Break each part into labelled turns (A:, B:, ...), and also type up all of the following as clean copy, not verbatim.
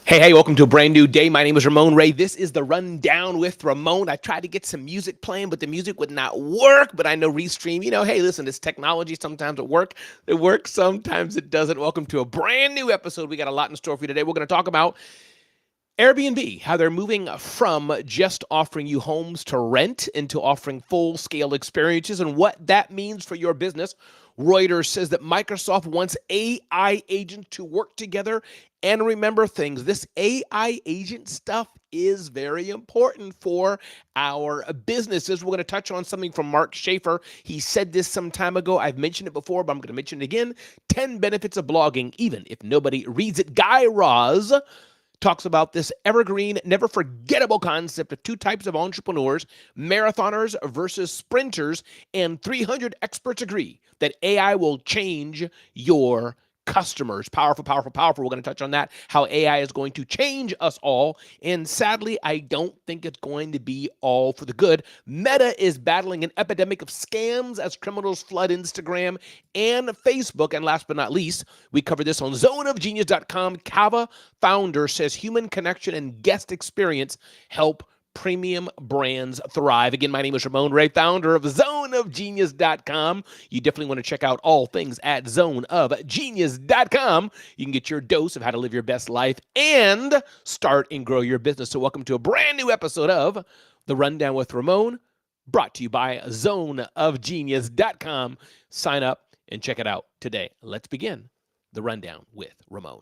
A: Hey, welcome to a brand new day. My name is Ramon Ray. This is the Rundown with Ramon. I tried to get some music playing, but the music would not work. But I know Restream, hey, listen, it's technology. Sometimes it works, sometimes it doesn't. Welcome to a brand new episode. We got a lot in store for you today. We're going to talk about Airbnb, how they're moving from just offering you homes to rent into offering full scale experiences and what that means for your business. Reuters says that Microsoft wants AI agents to work together and remember things. This AI agent stuff is very important for our businesses. We're going to touch on something from Mark Schaefer. He said this some time ago. I've mentioned it before, but I'm going to mention it again. 10 benefits of blogging, even if nobody reads it. Guy Raz talks about this evergreen, never forgettable concept of two types of entrepreneurs, marathoners versus sprinters, and 300 experts agree that AI will change your customers. Powerful, powerful, powerful. We're going to touch on that, how AI is going to change us all. And sadly, I don't think it's going to be all for the good. Meta is battling an epidemic of scams as criminals flood Instagram and Facebook. And last but not least, we cover this on zoneofgenius.com. Kava founder says human connection and guest experience help premium brands thrive. Again, my name is Ramon Ray, founder of zoneofgenius.com. You definitely want to check out all things at zoneofgenius.com. You can get your dose of how to live your best life and start and grow your business. So welcome to a brand new episode of The Rundown with Ramon, brought to you by zoneofgenius.com. Sign up and check it out today. Let's begin The Rundown with Ramon.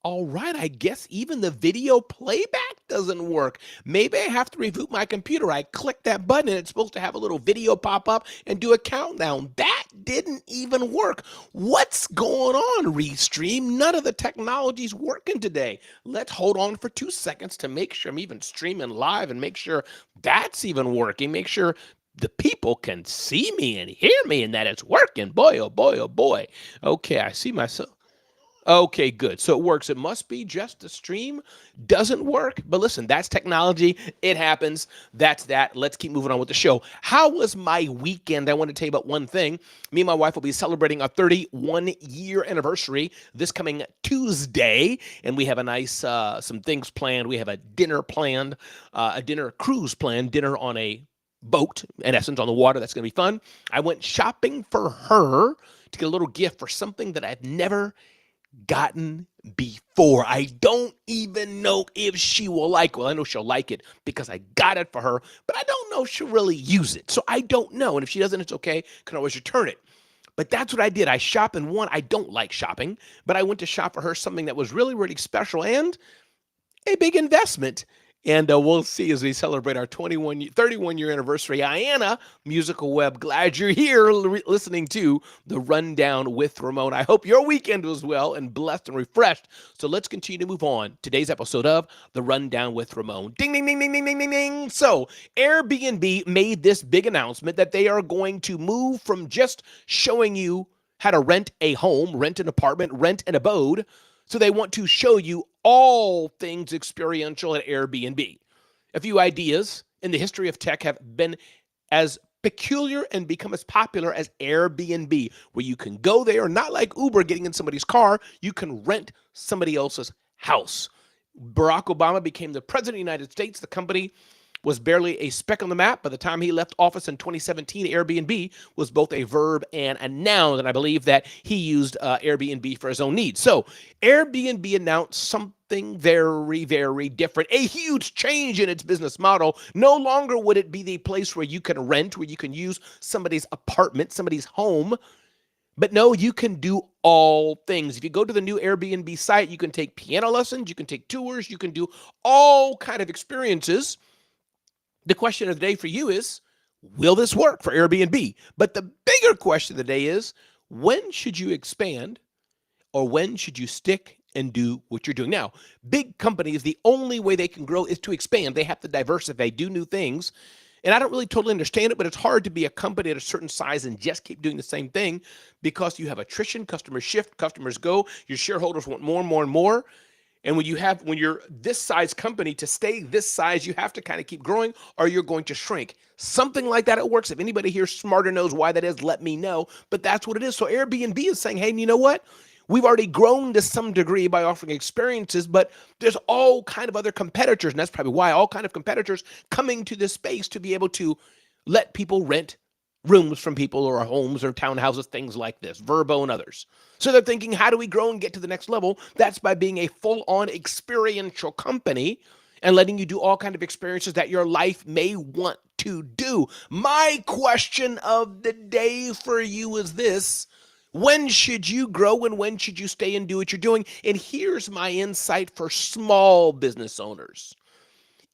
A: All right, I guess even the video playback doesn't work. Maybe I have to reboot my computer. I click that button and it's supposed to have a little video pop up and do a countdown. That didn't even work. What's going on, Restream? None of the technology's working today. Let's hold on for 2 seconds to make sure I'm even streaming live and make sure that's even working. Make sure the people can see me and hear me and that it's working. Boy, oh boy, oh boy. Okay, I see myself. Okay, good. So it works. It must be just the stream doesn't work. But listen, that's technology. It happens. That's that. Let's keep moving on with the show. How was my weekend? I want to tell you about one thing. Me and my wife will be celebrating our 31-year anniversary this coming Tuesday. And we have a nice, some things planned. We have a dinner planned, a dinner cruise planned, dinner on a boat, in essence, on the water. That's going to be fun. I went shopping for her to get a little gift for something that I've never gotten before. I don't even know if she will like it. Well, I know she'll like it because I got it for her, but I don't know if she'll really use it. So I don't know. And if she doesn't, it's okay. Can always return it. But that's what I did. I shop and one, I don't like shopping, but I went to shop for her something that was really, really special and a big investment. And we'll see as we celebrate our 31-year anniversary. Ayanna, Musical Web, glad you're here listening to The Rundown with Ramon. I hope your weekend was well and blessed and refreshed. So let's continue to move on. Today's episode of The Rundown with Ramon. Ding, ding, ding, ding, ding, ding, ding, ding. So Airbnb made this big announcement that they are going to move from just showing you how to rent a home, rent an apartment, rent an abode. So they want to show you all things experiential at Airbnb. A few ideas in the history of tech have been as peculiar and become as popular as Airbnb, where you can go there, not like Uber getting in somebody's car, you can rent somebody else's house. Barack Obama became the president of the United States. The company was barely a speck on the map. By the time he left office in 2017, Airbnb was both a verb and a noun, and I believe that he used Airbnb for his own needs. So Airbnb announced something very, very different, a huge change in its business model. No longer would it be the place where you can rent, where you can use somebody's apartment, somebody's home, but no, you can do all things. If you go to the new Airbnb site, you can take piano lessons, you can take tours, you can do all kind of experiences. The question of the day for you is, will this work for Airbnb? But the bigger question of the day is, when should you expand or when should you stick and do what you're doing? Now, big companies, the only way they can grow is to expand. They have to diversify, do new things. And I don't really totally understand it, but it's hard to be a company at a certain size and just keep doing the same thing because you have attrition, customers shift, customers go, your shareholders want more and more and more. And when you're this size company, to stay this size, you have to kind of keep growing or you're going to shrink. Something like that it works. If anybody here smarter knows why that is, let me know. But that's what it is. So Airbnb is saying, hey, you know what? We've already grown to some degree by offering experiences, but there's all kind of other competitors, and that's probably why all kind of competitors coming to this space to be able to let people rent rooms from people or homes or townhouses, things like this, Verbo and others. So they're thinking, how do we grow and get to the next level? That's by being a full-on experiential company and letting you do all kind of experiences that your life may want to do. My question of the day for you is this: when should you grow and when should you stay and do what you're doing? And here's my insight for small business owners.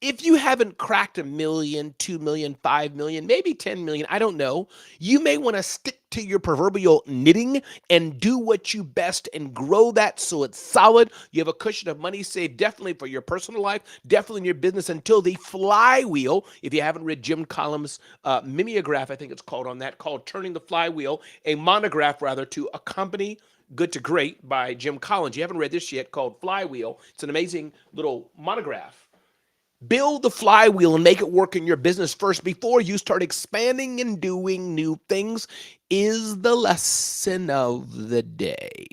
A: If you haven't cracked 1 million, 2 million, 5 million, maybe 10 million, I don't know, you may want to stick to your proverbial knitting and do what you best and grow that so it's solid. You have a cushion of money saved definitely for your personal life, definitely in your business, until the flywheel. If you haven't read Jim Collins' mimeograph, I think it's called, on that, called Turning the Flywheel, a monograph rather to accompany Good to Great by Jim Collins. You haven't read this yet, called Flywheel. It's an amazing little monograph. Build the flywheel and make it work in your business first before you start expanding and doing new things, is the lesson of the day.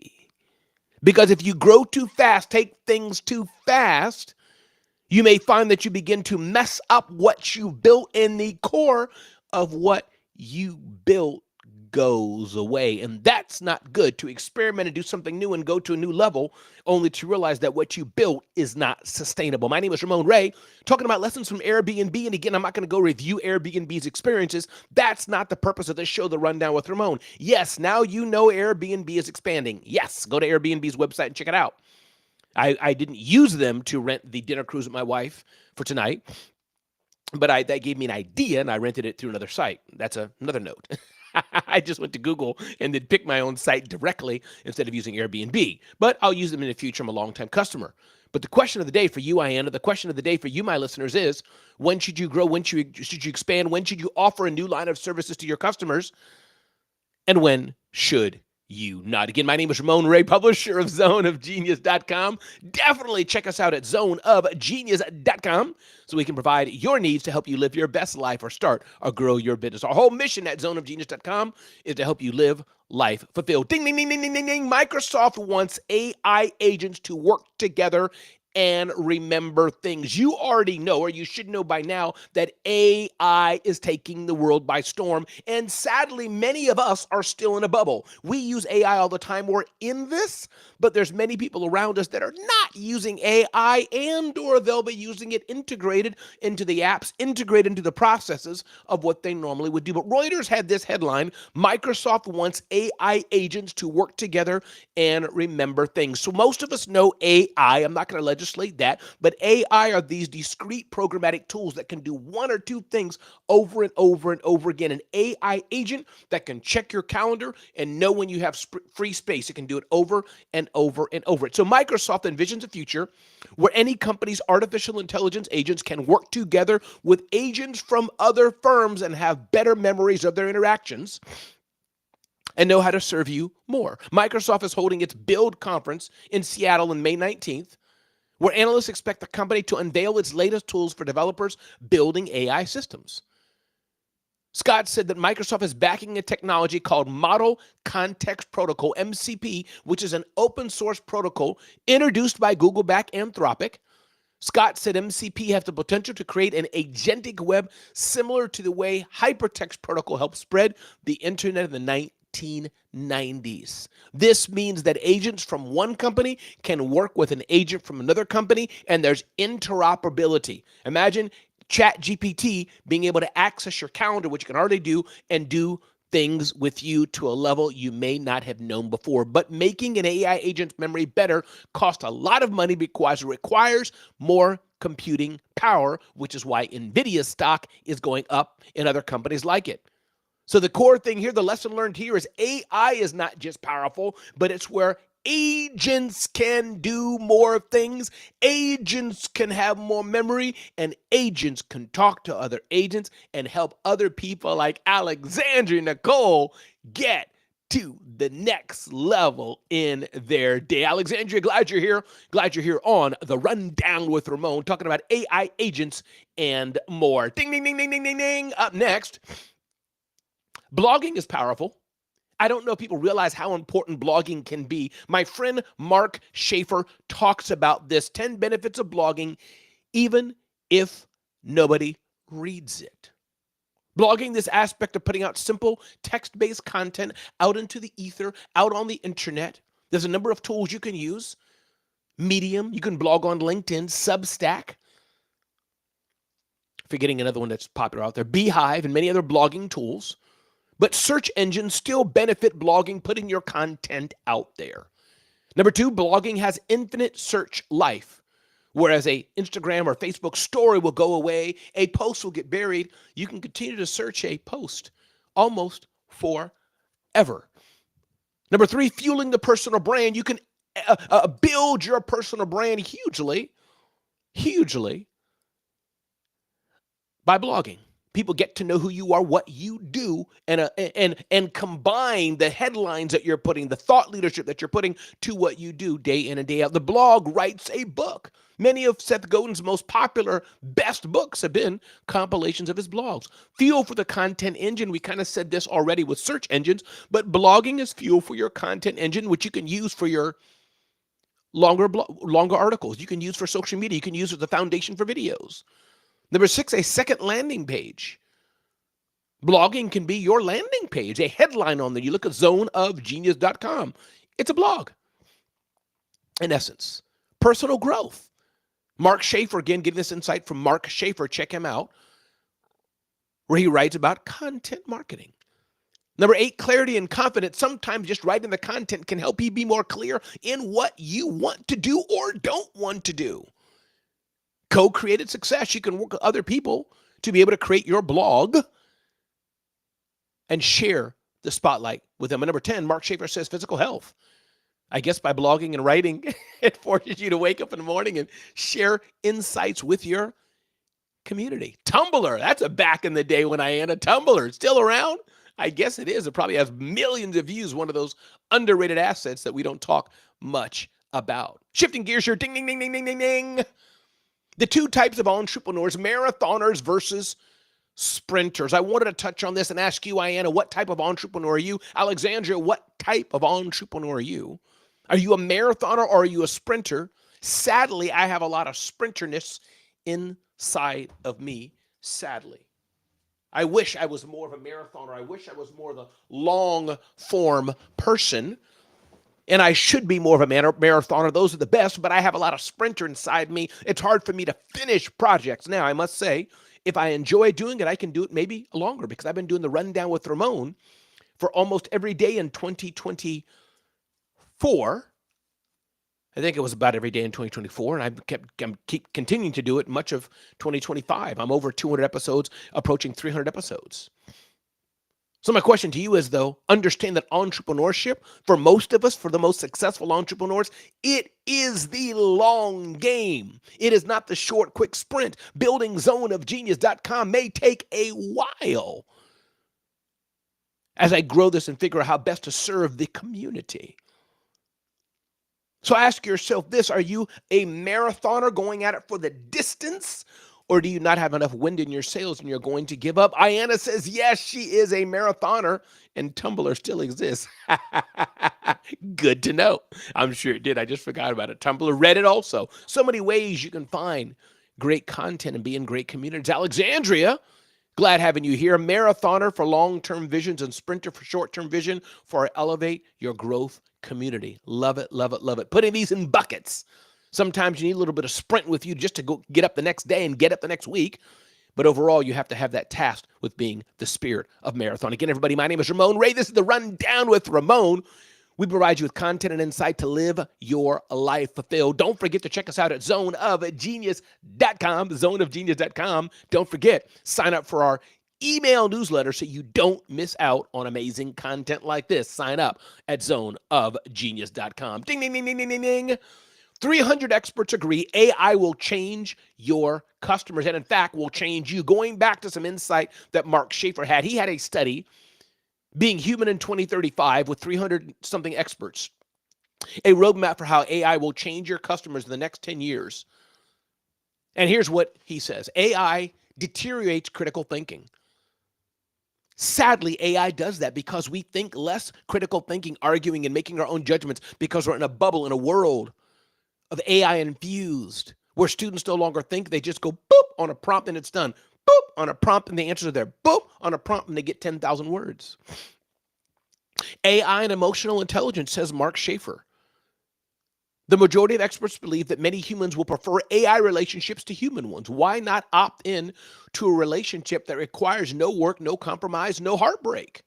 A: Because if you grow too fast, take things too fast, you may find that you begin to mess up what you built, and the core of what you built goes away. And that's not good. To experiment and do something new and go to a new level, only to realize that what you built is not sustainable. My name is Ramon Ray, talking about lessons from Airbnb. And again, I'm not going to go review Airbnb's experiences. That's not the purpose of this show, The Rundown with Ramon. Yes, now you know Airbnb is expanding. Yes, go to Airbnb's website and check it out. I didn't use them to rent the dinner cruise with my wife for tonight, but that gave me an idea, and I rented it through another site. That's another note. I just went to Google and then picked my own site directly instead of using Airbnb. But I'll use them in the future. I'm a longtime customer. But the question of the day for you, Ayanna, the question of the day for you, my listeners, is: when should you grow? When should you expand? When should you offer a new line of services to your customers? And when should you not? Again, my name is Ramon Ray, publisher of zoneofgenius.com. Definitely check us out at zoneofgenius.com so we can provide your needs to help you live your best life or start or grow your business. Our whole mission at zoneofgenius.com is to help you live life fulfilled. Ding, ding, ding, ding, ding, ding, ding. Microsoft wants AI agents to work together and remember things. You already know, or you should know by now, that AI is taking the world by storm. And sadly, many of us are still in a bubble. We use AI all the time. We're in this, but there's many people around us that are not using AI, and or they'll be using it integrated into the apps, integrated into the processes of what they normally would do. But Reuters had this headline: Microsoft wants AI agents to work together and remember things. So most of us know AI. I'm not going to legislate that, but AI are these discrete programmatic tools that can do one or two things over and over and over again. An AI agent that can check your calendar and know when you have free space. It can do it over and over and over. So Microsoft envisions a future where any company's artificial intelligence agents can work together with agents from other firms and have better memories of their interactions and know how to serve you more. Microsoft is holding its Build conference in Seattle on May 19th, where analysts expect the company to unveil its latest tools for developers building AI systems. Scott said that Microsoft is backing a technology called Model Context Protocol, MCP, which is an open source protocol introduced by Google back Anthropic. Scott said MCP has the potential to create an agentic web similar to the way Hypertext Protocol helped spread the internet in the 1990s. This means that agents from one company can work with an agent from another company, and there's interoperability. Imagine ChatGPT being able to access your calendar, which you can already do, and do things with you to a level you may not have known before. But making an AI agent's memory better costs a lot of money because it requires more computing power, which is why NVIDIA's stock is going up and other companies like it. So the core thing here, the lesson learned here, is AI is not just powerful, but it's where agents can do more things, agents can have more memory, and agents can talk to other agents and help other people like Alexandria Nicole get to the next level in their day. Alexandria, glad you're here. Glad you're here on The Rundown with Ramon, talking about AI agents and more. Ding, ding, ding, ding, ding, ding, ding. Up next, blogging is powerful. I don't know if people realize how important blogging can be. My friend Mark Schaefer talks about this 10 benefits of blogging, even if nobody reads it. Blogging, this aspect of putting out simple text-based content out into the ether, out on the internet. There's a number of tools you can use. Medium, you can blog on LinkedIn, Substack. Forgetting another one that's popular out there, Beehive, and many other blogging tools. But search engines still benefit blogging, putting your content out there. Number two, blogging has infinite search life. Whereas a Instagram or Facebook story will go away, a post will get buried, you can continue to search a post almost forever. Number three, fueling the personal brand. You can build your personal brand hugely by blogging. People get to know who you are, what you do, and combine the headlines that you're putting, the thought leadership that you're putting to what you do day in and day out. The blog writes a book. Many of Seth Godin's most popular, best books have been compilations of his blogs. Fuel for the content engine. We kind of said this already with search engines, but blogging is fuel for your content engine, which you can use for your longer articles. You can use for social media. You can use as the foundation for videos. Number six, a second landing page. Blogging can be your landing page, a headline on there. You look at zoneofgenius.com. It's a blog, in essence. Personal growth. Mark Schaefer, again, getting this insight from Mark Schaefer. Check him out, where he writes about content marketing. Number eight, clarity and confidence. Sometimes just writing the content can help you be more clear in what you want to do or don't want to do. Co-created success. You can work with other people to be able to create your blog and share the spotlight with them. And number 10, Mark Schaefer says physical health. I guess by blogging and writing, it forces you to wake up in the morning and share insights with your community. Tumblr, that's a back in the day when I had a Tumblr. It's still around? I guess it is. It probably has millions of views, one of those underrated assets that we don't talk much about. Shifting gears here, ding, ding, ding, ding, ding, ding, ding. The two types of entrepreneurs, marathoners versus sprinters. I wanted to touch on this and ask you, Ayanna, what type of entrepreneur are you? Alexandria, what type of entrepreneur are you? Are you a marathoner or are you a sprinter? Sadly, I have a lot of sprinterness inside of me, sadly. I wish I was more of a marathoner. I wish I was more of the long form person. And I should be more of a marathoner. Those are the best, but I have a lot of sprinter inside me. It's hard for me to finish projects. Now, I must say, if I enjoy doing it, I can do it maybe longer because I've been doing the Rundown with Ramon for almost every day in 2024. I think it was about every day in 2024, and I keep continuing to do it much of 2025. I'm over 200 episodes, approaching 300 episodes. So my question to you is, though, understand that entrepreneurship, for most of us, for the most successful entrepreneurs, it is the long game. It is not the short, quick sprint. Building zoneofgenius.com may take a while as I grow this and figure out how best to serve the community. So ask yourself this, are you a marathoner going at it for the distance? Or do you not have enough wind in your sails and you're going to give up? Ayanna says, yes, she is a marathoner and Tumblr still exists. Good to know. I'm sure it did. I just forgot about it. Tumblr, Reddit also. So many ways you can find great content and be in great communities. Alexandria, glad having you here. Marathoner for long-term visions and sprinter for short-term vision for Elevate Your Growth community. Love it, love it, love it. Putting these in buckets. Sometimes you need a little bit of sprint with you just to go get up the next day and get up the next week. But overall, you have to have that task with being the spirit of marathon. Again, everybody, my name is Ramon Ray. This is the Rundown with Ramon. We provide you with content and insight to live your life fulfilled. Don't forget to check us out at zoneofgenius.com, zoneofgenius.com. Don't forget, sign up for our email newsletter so you don't miss out on amazing content like this. Sign up at zoneofgenius.com. Ding, ding, ding, ding, ding, ding, ding. 300 experts agree AI will change your customers and, in fact, will change you. Going back to some insight that Mark Schaefer had, he had a study Being Human in 2035 with 300 something experts, a roadmap for how AI will change your customers in the next 10 years. And here's what he says: AI deteriorates critical thinking. Sadly, AI does that because we think less critical thinking, arguing, and making our own judgments because we're in a bubble, in a world of AI infused, where students no longer think, they just go boop on a prompt and it's done. Boop on a prompt and the answers are there. Boop on a prompt and they get 10,000 words. AI and emotional intelligence, says Mark Schaefer. The majority of experts believe that many humans will prefer AI relationships to human ones. Why not opt in to a relationship that requires no work, no compromise, no heartbreak?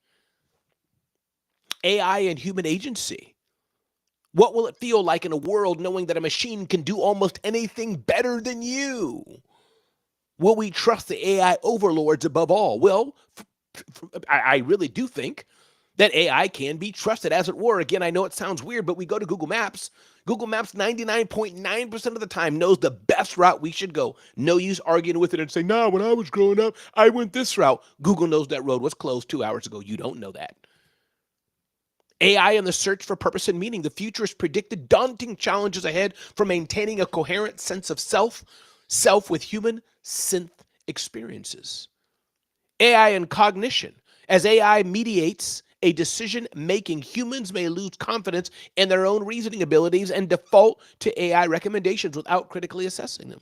A: AI and human agency. What will it feel like in a world knowing that a machine can do almost anything better than you? Will we trust the AI overlords above all? Well, I really do think that AI can be trusted, as it were. Again, I know it sounds weird, but we go to Google Maps. Google Maps 99.9% of the time knows the best route we should go. No use arguing with it and saying, no, when I was growing up, I went this route. Google knows that road was closed 2 hours ago. You don't know that. AI and the search for purpose and meaning. The future is predicted. Daunting challenges ahead for maintaining a coherent sense of self with human synth experiences. AI and cognition. As AI mediates a decision-making, humans may lose confidence in their own reasoning abilities and default to AI recommendations without critically assessing them.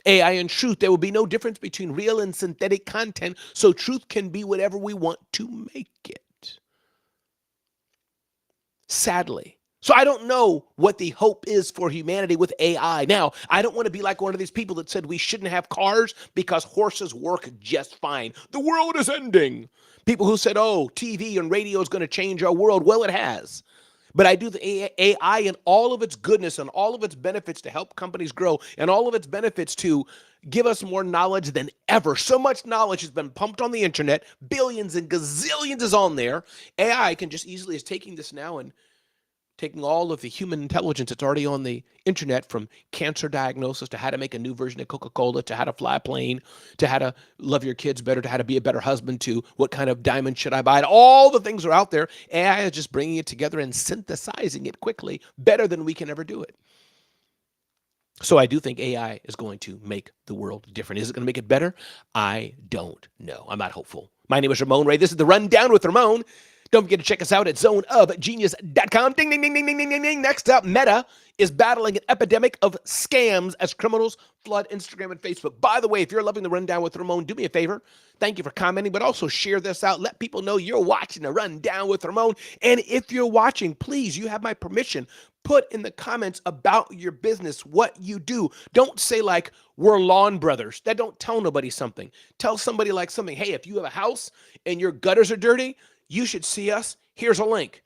A: AI and truth. There will be no difference between real and synthetic content, so truth can be whatever we want to make it. Sadly. So I don't know what the hope is for humanity with AI. Now, I don't want to be like one of these people that said we shouldn't have cars because horses work just fine. The world is ending. People who said, oh, TV and radio is going to change our world. Well, it has. But I do the AI and all of its goodness and all of its benefits to help companies grow and all of its benefits to give us more knowledge than ever. So much knowledge has been pumped on the internet. Billions and gazillions is on there. AI can just easily is taking this now and taking all of the human intelligence that's already on the internet, from cancer diagnosis to how to make a new version of Coca-Cola, to how to fly a plane, to how to love your kids better, to how to be a better husband, to what kind of diamond should I buy. All the things are out there. AI is just bringing it together and synthesizing it quickly, better than we can ever do it. So I do think AI is going to make the world different. Is it going to make it better? I don't know. I'm not hopeful. My name is Ramon Ray. This is The Rundown with Ramon. Don't forget to check us out at zoneofgenius.com. Ding, ding, ding, ding, ding, ding, ding, ding. Next up, Meta is battling an epidemic of scams as criminals flood Instagram and Facebook. By the way, if you're loving The Rundown with Ramon, do me a favor. Thank you for commenting, but also share this out. Let people know you're watching The Rundown with Ramon. And if you're watching, please, you have my permission. Put in the comments about your business, what you do. Don't say like, we're lawn brothers. That don't tell nobody something. Tell somebody like something. Hey, if you have a house and your gutters are dirty, you should see us. Here's a link.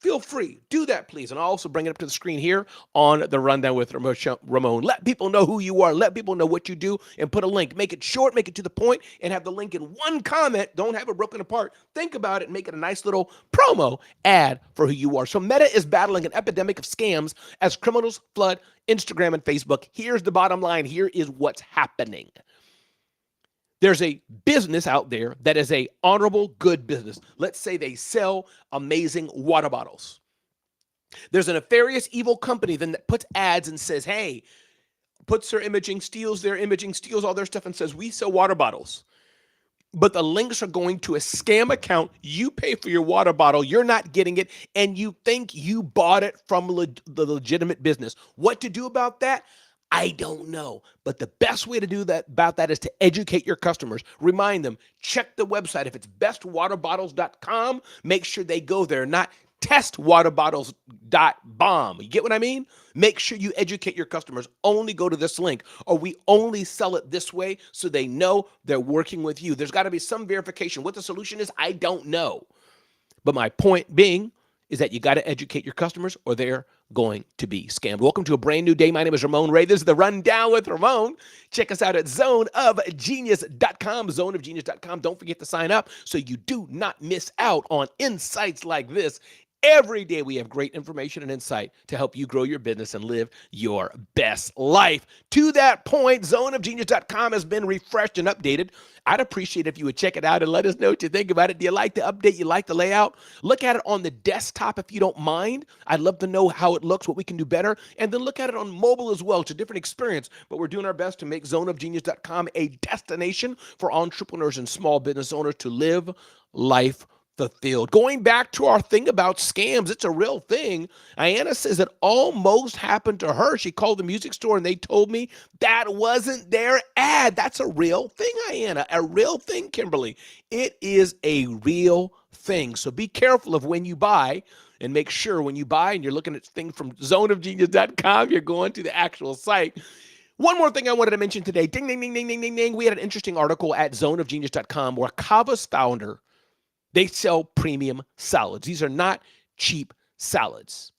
A: Feel free. Do that, please. And I'll also bring it up to the screen here on The Rundown with Ramon. Let people know who you are. Let people know what you do and put a link. Make it short, make it to the point, and have the link in one comment. Don't have it broken apart. Think about it and make it a nice little promo ad for who you are. So Meta is battling an epidemic of scams as criminals flood Instagram and Facebook. Here's the bottom line. Here is what's happening. There's a business out there that is a honorable, good business. Let's say they sell amazing water bottles. There's a nefarious, evil company then that puts ads and says, hey, puts their imaging, steals all their stuff and says, we sell water bottles. But the links are going to a scam account. You pay for your water bottle. You're not getting it. And you think you bought it from the legitimate business. What to do about that? I don't know. But the best way to do that about that is to educate your customers. Remind them, check the website. If it's bestwaterbottles.com, make sure they go there, not testwaterbottles.bomb. You get what I mean? Make sure you educate your customers. Only go to this link, or we only sell it this way so they know they're working with you. There's got to be some verification. What the solution is, I don't know. But my point being is that you got to educate your customers or they're going to be scammed. Welcome to a brand new day. My name is Ramon Ray. This is The Rundown with Ramon. Check us out at zoneofgenius.com, zoneofgenius.com. Don't forget to sign up so you do not miss out on insights like this Every day we have great information and insight to help you grow your business and live your best life. To that point, zoneofgenius.com has been refreshed and updated. I'd appreciate if you would check it out and let us know what you think about it. Do you like the update? You like the layout? Look at it on the desktop if you don't mind. I'd love to know how it looks, what we can do better. And then look at it on mobile as well. It's a different experience, but we're doing our best to make zoneofgenius.com a destination for entrepreneurs and small business owners to live life fulfilled. Going back to our thing about scams, it's a real thing. Ayanna says it almost happened to her. She called the music store and they told me that wasn't their ad. That's a real thing, Ayanna. A real thing, Kimberly. It is a real thing. So be careful of when you buy, and make sure when you buy and you're looking at things from zoneofgenius.com, you're going to the actual site. One more thing I wanted to mention today. Ding, ding, ding, ding, ding, ding, ding. We had an interesting article at zoneofgenius.com where Kava's founder, they sell premium salads. These are not cheap salads.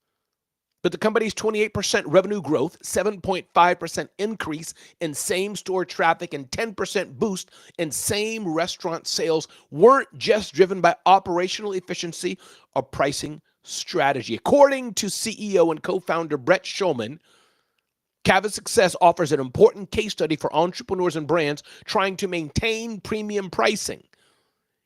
A: But the company's 28% revenue growth, 7.5% increase in same-store traffic, and 10% boost in same restaurant sales weren't just driven by operational efficiency or pricing strategy. According to CEO and co-founder Brett Schulman, Kava's success offers an important case study for entrepreneurs and brands trying to maintain premium pricing.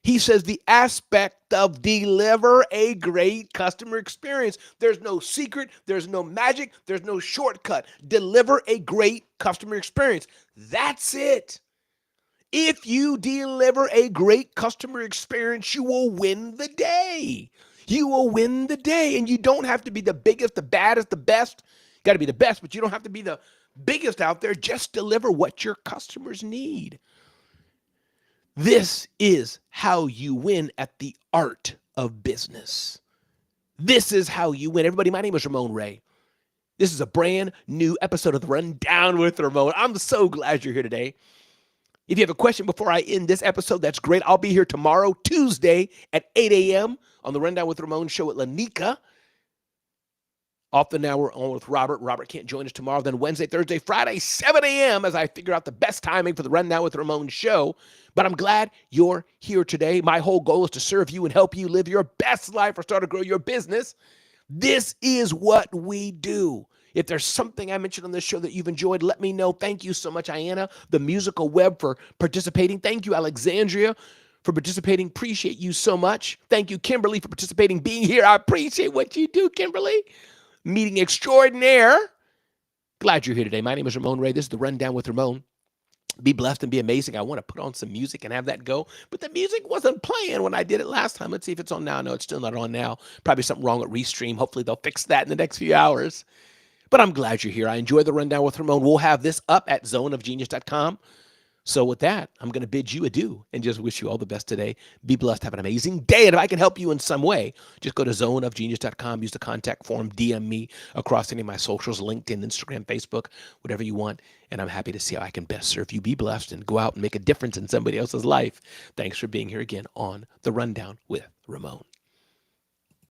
A: He says the aspect of deliver a great customer experience. There's no secret, there's no magic, there's no shortcut. Deliver a great customer experience. That's it. If you deliver a great customer experience, you will win the day. You will win the day. And you don't have to be the biggest, the baddest, the best. You got to be the best, but you don't have to be the biggest out there. Just deliver what your customers need. This is how you win at the art of business. This is how you win. Everybody, my name is Ramon Ray. This is a brand new episode of The Rundown with Ramon. I'm so glad you're here today. If you have a question before I end this episode, that's great. I'll be here tomorrow, Tuesday at 8 a.m. on The Rundown with Ramon show at Lanika. Often now we're on with Robert. Robert can't join us tomorrow. Then Wednesday, Thursday, Friday, 7 a.m. as I figure out the best timing for the Rundown with Ramon show. But I'm glad you're here today. My whole goal is to serve you and help you live your best life or start to grow your business. This is what we do. If there's something I mentioned on this show that you've enjoyed, let me know. Thank you so much, Ayanna, the Musical Web, for participating. Thank you, Alexandria, for participating. Appreciate you so much. Thank you, Kimberly, for participating, being here. I appreciate what you do, Kimberly. Meeting extraordinaire. Glad you're here today. My name is Ramon Ray. This is The Rundown with Ramon. Be blessed and be amazing. I want to put on some music and have that go, but the music wasn't playing when I did it last time. Let's see if it's on now. No, it's still not on now. Probably something wrong at Restream. Hopefully they'll fix that in the next few hours. But I'm glad you're here. I enjoy The Rundown with Ramon. We'll have this up at zoneofgenius.com. So with that, I'm going to bid you adieu and just wish you all the best today. Be blessed. Have an amazing day. And if I can help you in some way, just go to zoneofgenius.com. Use the contact form. DM me across any of my socials, LinkedIn, Instagram, Facebook, whatever you want. And I'm happy to see how I can best serve you. Be blessed and go out and make a difference in somebody else's life. Thanks for being here again on The Rundown with Ramon.